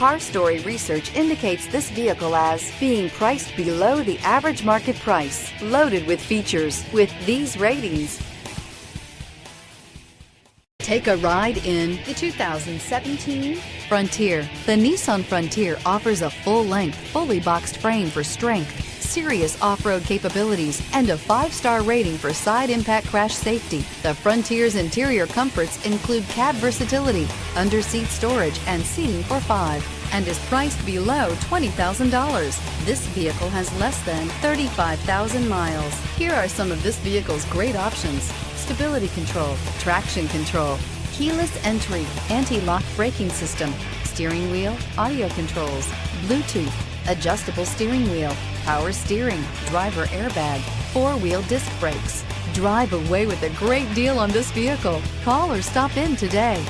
Car Story research indicates this vehicle as being priced below the average market price, loaded with features with these ratings. Take a ride in the 2017 Frontier. The Nissan Frontier offers a full-length, fully boxed frame for strength, serious off-road capabilities, and a 5-star rating for side impact crash safety. The Frontier's interior comforts include cab versatility, under-seat storage, and seating for 5, and is priced below $20,000. This vehicle has less than 35,000 miles. Here are some of this vehicle's great options: stability control, traction control, keyless entry, anti-lock braking system, steering wheel audio controls, Bluetooth, adjustable steering wheel, power steering, driver airbag, 4-wheel disc brakes. Drive away with a great deal on this vehicle. Call or stop in today.